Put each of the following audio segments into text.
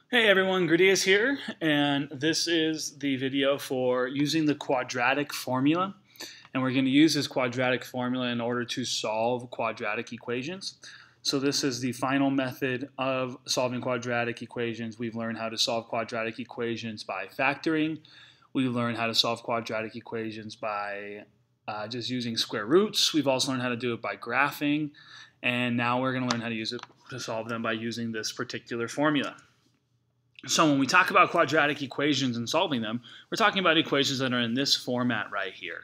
Hey everyone, Gradius here, and this is the video for using the quadratic formula. And we're going to use this quadratic formula in order to solve quadratic equations. So this is the final method of solving quadratic equations. We've learned how to solve quadratic equations by factoring. We've learned how to solve quadratic equations by just using square roots. We've also learned how to do it by graphing. And now we're going to learn how to use it to solve them by using this particular formula. So when we talk about quadratic equations and solving them, we're talking about equations that are in this format right here.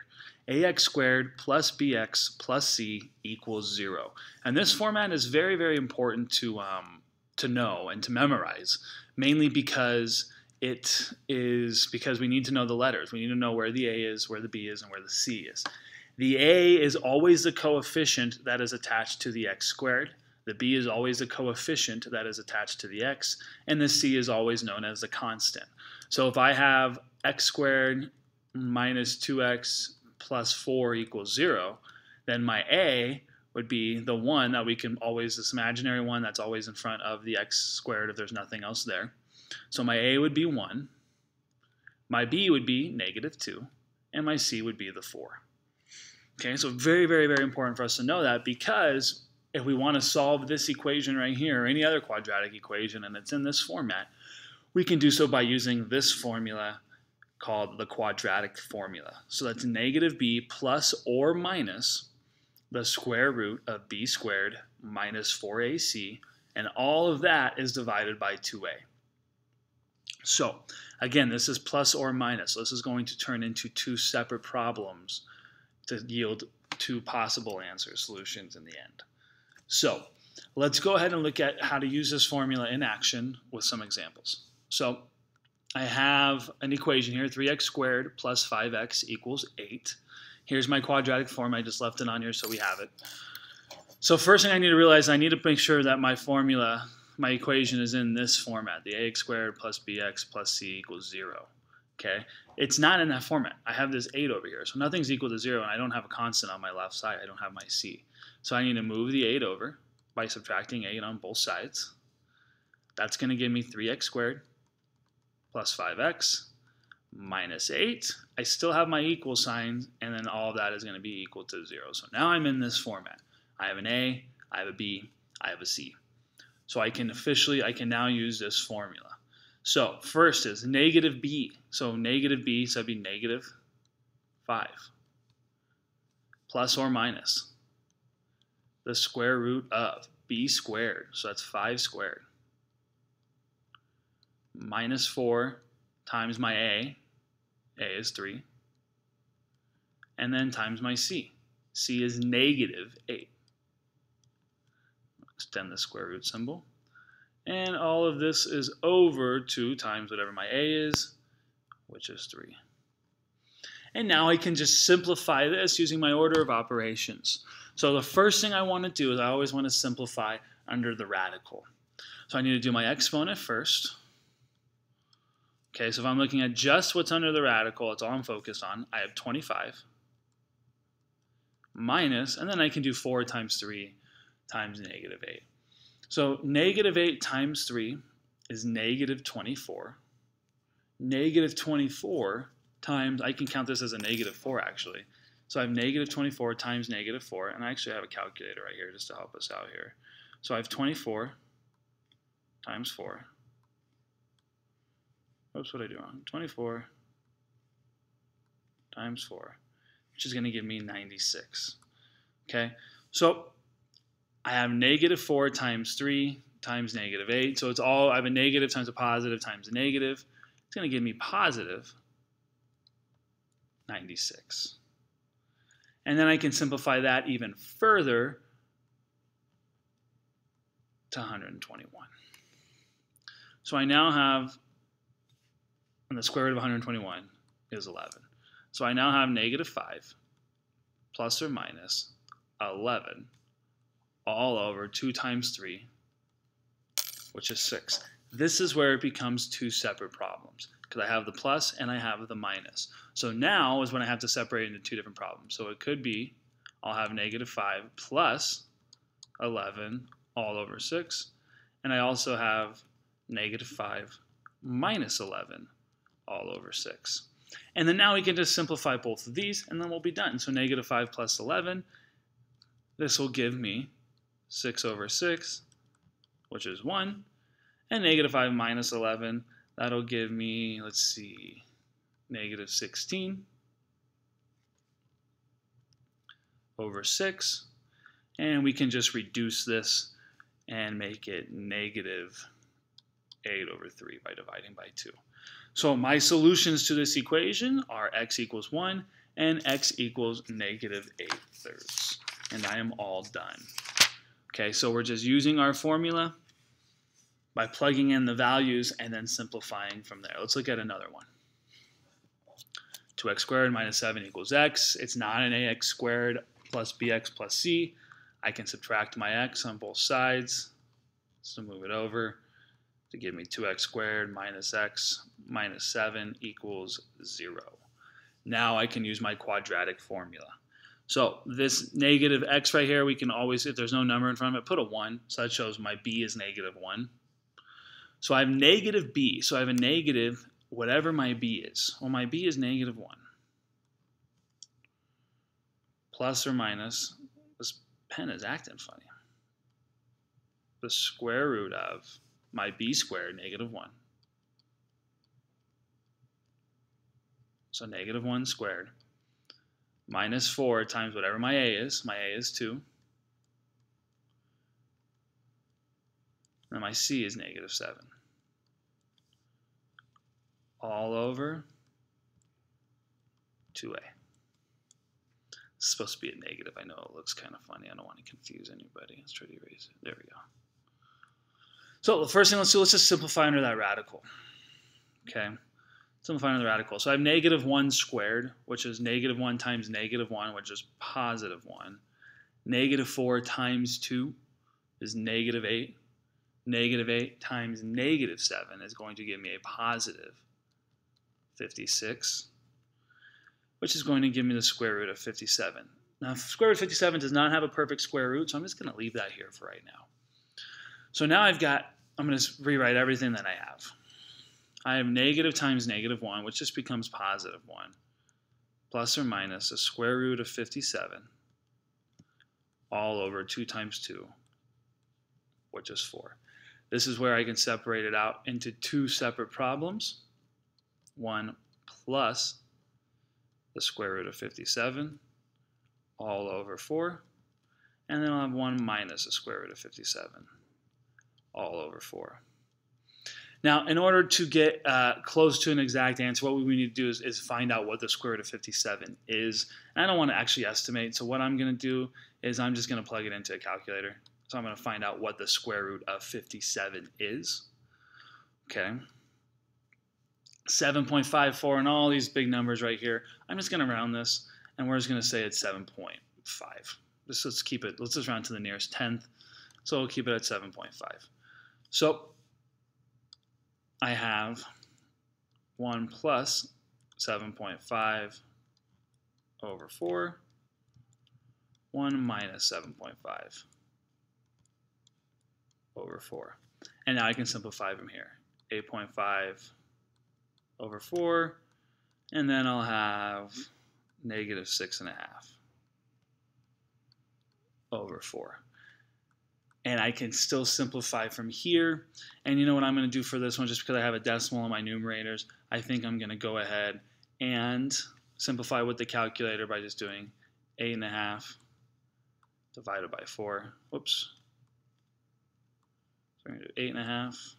Ax squared plus bx plus c equals 0. And this format is very, very important to know and to memorize, mainly because we need to know the letters. We need to know where the a is, where the b is, and where the c is. The a is always the coefficient that is attached to the x squared. The b is always the coefficient that is attached to the x, and the c is always known as the constant. So if I have x squared minus 2x plus 4 equals 0, then my a would be the one that we can always, this imaginary one that's always in front of the x squared if there's nothing else there. So my a would be 1, my b would be negative 2, and my c would be the 4. Okay, so very, very, very important for us to know that, because if we want to solve this equation right here or any other quadratic equation and it's in this format, we can do so by using this formula called the quadratic formula. So that's negative b plus or minus the square root of b squared minus 4ac, and all of that is divided by 2a. So again, this is plus or minus. So this is going to turn into two separate problems to yield two possible answers, solutions in the end. So let's go ahead and look at how to use this formula in action with some examples. So I have an equation here, 3x squared plus 5x equals 8. Here's my quadratic form. I just left it on here so we have it. So first thing I need to realize, I need to make sure that my formula, my equation is in this format, the ax squared plus bx plus c equals 0. Okay, it's not in that format. I have this 8 over here, so nothing's equal to 0, and I don't have a constant on my left side. I don't have my c. So I need to move the 8 over by subtracting 8 on both sides. That's going to give me 3x squared plus 5x minus 8. I still have my equal sign, and then all of that is going to be equal to 0. So now I'm in this format. I have an a, I have a b, I have a c. So I can now use this formula. So first is negative b. So negative b, so that'd be negative 5 plus or minus the square root of b squared, so that's 5 squared, minus 4 times my a is 3, and then times my c is negative 8. Extend the square root symbol, and all of this is over 2 times whatever my a is, which is 3. And now I can just simplify this using my order of operations. So the first thing I want to do is I always want to simplify under the radical. So I need to do my exponent first. Okay, so if I'm looking at just what's under the radical, that's all I'm focused on. I have 25 minus, and then I can do 4 times 3 times negative 8. So negative 8 times 3 is negative 24. Negative 24 times, I can count this as a negative 4 actually. So I have negative 24 times negative 4, and I actually have a calculator right here just to help us out here. So I have 24 times 4. Oops, what did I do wrong? 24 times 4, which is going to give me 96. Okay, so I have negative 4 times 3 times negative 8. So it's all, I have a negative times a positive times a negative. It's going to give me positive 96. And then I can simplify that even further to 121. So I now have, and the square root of 121 is 11. So I now have negative 5 plus or minus 11 all over 2 times 3, which is 6. This is where it becomes two separate problems, because I have the plus and I have the minus. So now is when I have to separate into two different problems. So it could be, I'll have negative 5 plus 11 all over 6, and I also have negative 5 minus 11 all over 6. And then now we can just simplify both of these, and then we'll be done. So negative 5 plus 11, this will give me 6 over 6, which is 1. And negative 5 minus 11, that'll give me, let's see, negative 16 over 6. And we can just reduce this and make it negative 8 over 3 by dividing by 2. So my solutions to this equation are x equals 1 and x equals negative 8/3. And I am all done. Okay, so we're just using our formula by plugging in the values and then simplifying from there. Let's look at another one. 2x squared minus 7 equals x. It's not an ax squared plus bx plus c. I can subtract my x on both sides. So move it over to give me 2x squared minus x minus 7 equals 0. Now I can use my quadratic formula. So this negative x right here, we can always, if there's no number in front of it, put a 1. So that shows my b is negative 1. So I have negative b. So I have a negative, whatever my b is. Well, my b is negative 1. Plus or minus, this pen is acting funny, the square root of my b squared, negative 1. So negative 1 squared minus 4 times whatever my a is. My a is 2. And my c is negative 7. All over 2a. It's supposed to be a negative. I know it looks kind of funny. I don't want to confuse anybody. Let's try to erase it. There we go. So the first thing let's do, let's just simplify under that radical. Okay, simplify under the radical. So I have negative 1 squared, which is negative 1 times negative 1, which is positive 1. Negative 4 times 2 is negative 8. Negative 8 times negative 7 is going to give me a positive 56, which is going to give me the square root of 57. Now, square root of 57 does not have a perfect square root, so I'm just going to leave that here for right now. So now I'm going to rewrite everything that I have. I have negative times negative 1, which just becomes positive 1, plus or minus the square root of 57, all over 2 times 2, which is 4. This is where I can separate it out into 2 separate problems. 1 plus the square root of 57, all over 4. And then I'll have 1 minus the square root of 57, all over 4. Now, in order to get close to an exact answer, what we need to do is find out what the square root of 57 is. And I don't want to actually estimate, so what I'm going to do is I'm just going to plug it into a calculator. So I'm going to find out what the square root of 57 is. Okay. 7.54 and all these big numbers right here. I'm just going to round this, and we're just going to say it's 7.5. Let's keep it, let's just round to the nearest tenth. So we'll keep it at 7.5. So I have 1 plus 7.5 over 4, 1 minus 7.5 over 4. And now I can simplify from here. 8.5 over 4, and then I'll have negative 6.5 over 4. And I can still simplify from here. And you know what I'm going to do for this one, just because I have a decimal in my numerators, I think I'm going to go ahead and simplify with the calculator by just doing 8.5 divided by 4. Whoops. So we're going to do 8.5.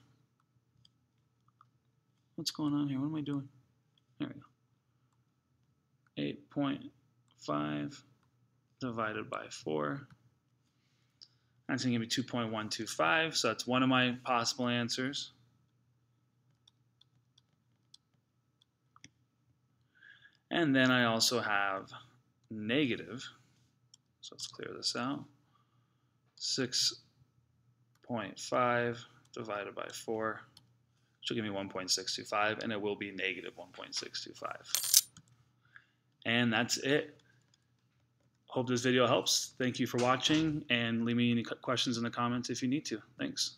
What's going on here? What am I doing? There we go. 8.5 divided by 4. That's going to give me 2.125, so that's one of my possible answers. And then I also have negative, so let's clear this out, 6.5 divided by 4, which will give me 1.625, and it will be negative 1.625. And that's it. Hope this video helps. Thank you for watching, and leave me any questions in the comments if you need to. Thanks.